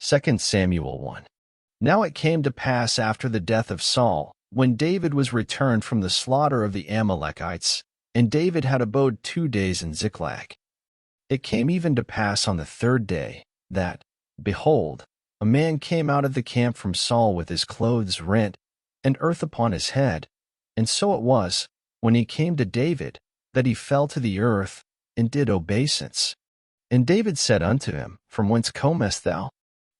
2 Samuel 1. Now it came to pass after the death of Saul, when David was returned from the slaughter of the Amalekites, and David had abode 2 days in Ziklag. It came even to pass on the 3rd day, that, behold, a man came out of the camp from Saul with his clothes rent, and earth upon his head. And so it was, when he came to David, that he fell to the earth, and did obeisance. And David said unto him, From whence comest thou?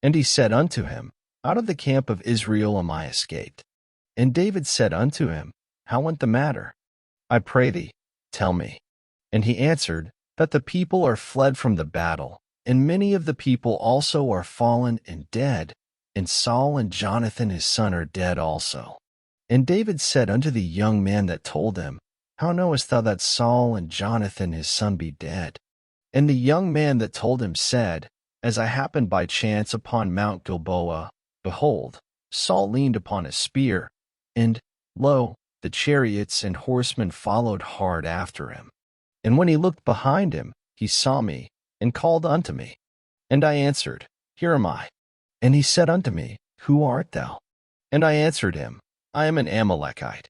And he said unto him, Out of the camp of Israel am I escaped. And David said unto him, How went the matter? I pray thee, tell me. And he answered, That the people are fled from the battle, and many of the people also are fallen and dead, and Saul and Jonathan his son are dead also. And David said unto the young man that told him, How knowest thou that Saul and Jonathan his son be dead? And the young man that told him said, As I happened by chance upon Mount Gilboa, behold, Saul leaned upon a spear, and, lo, the chariots and horsemen followed hard after him. And when he looked behind him, he saw me, and called unto me. And I answered, Here am I. And he said unto me, Who art thou? And I answered him, I am an Amalekite.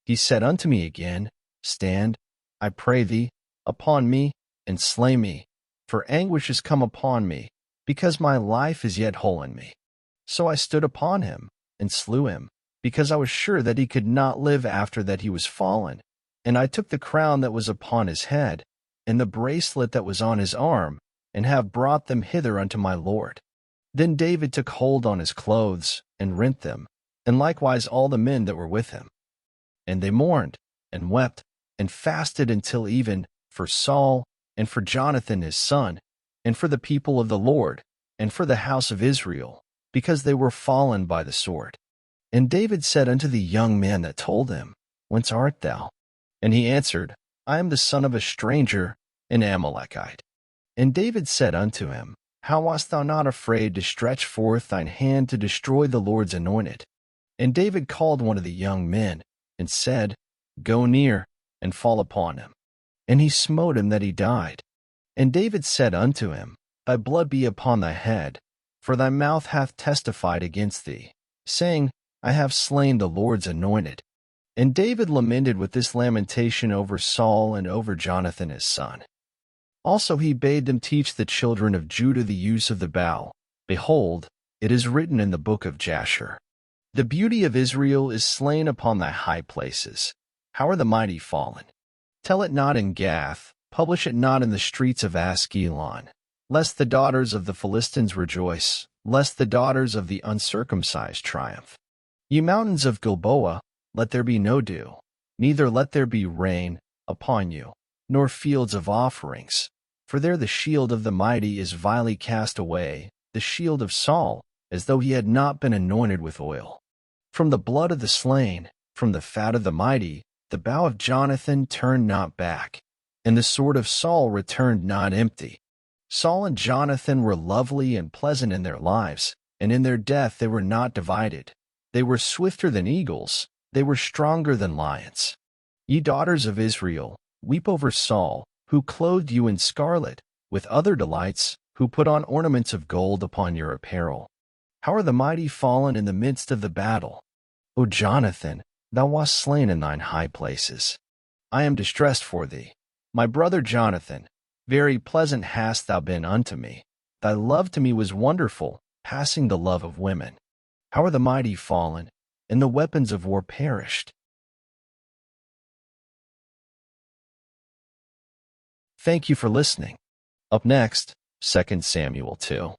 He said unto me again, Stand, I pray thee, upon me, and slay me, for anguish is come upon me, because my life is yet whole in me. So I stood upon him, and slew him, because I was sure that he could not live after that he was fallen. And I took the crown that was upon his head, and the bracelet that was on his arm, and have brought them hither unto my lord. Then David took hold on his clothes, and rent them, and likewise all the men that were with him. And they mourned, and wept, and fasted until even, for Saul, and for Jonathan his son, and for the people of the Lord, and for the house of Israel, because they were fallen by the sword. And David said unto the young man that told him, Whence art thou? And he answered, I am the son of a stranger, an Amalekite. And David said unto him, How wast thou not afraid to stretch forth thine hand to destroy the Lord's anointed? And David called one of the young men, and said, Go near, and fall upon him. And he smote him that he died. And David said unto him, Thy blood be upon thy head, for thy mouth hath testified against thee, saying, I have slain the Lord's anointed. And David lamented with this lamentation over Saul and over Jonathan his son. Also he bade them teach the children of Judah the use of the bow. Behold, it is written in the book of Jasher, The beauty of Israel is slain upon thy high places. How are the mighty fallen? Tell it not in Gath, publish it not in the streets of Askelon, lest the daughters of the Philistines rejoice, lest the daughters of the uncircumcised triumph. Ye mountains of Gilboa, let there be no dew, neither let there be rain upon you, nor fields of offerings. For there the shield of the mighty is vilely cast away, the shield of Saul, as though he had not been anointed with oil. From the blood of the slain, from the fat of the mighty, the bow of Jonathan turned not back, and the sword of Saul returned not empty. Saul and Jonathan were lovely and pleasant in their lives, and in their death they were not divided. They were swifter than eagles, they were stronger than lions. Ye daughters of Israel, weep over Saul, who clothed you in scarlet, with other delights, who put on ornaments of gold upon your apparel. How are the mighty fallen in the midst of the battle? O Jonathan, thou wast slain in thine high places. I am distressed for thee. My brother Jonathan, very pleasant hast thou been unto me. Thy love to me was wonderful, passing the love of women. How are the mighty fallen, and the weapons of war perished? Thank you for listening. Up next, 2 Samuel 2.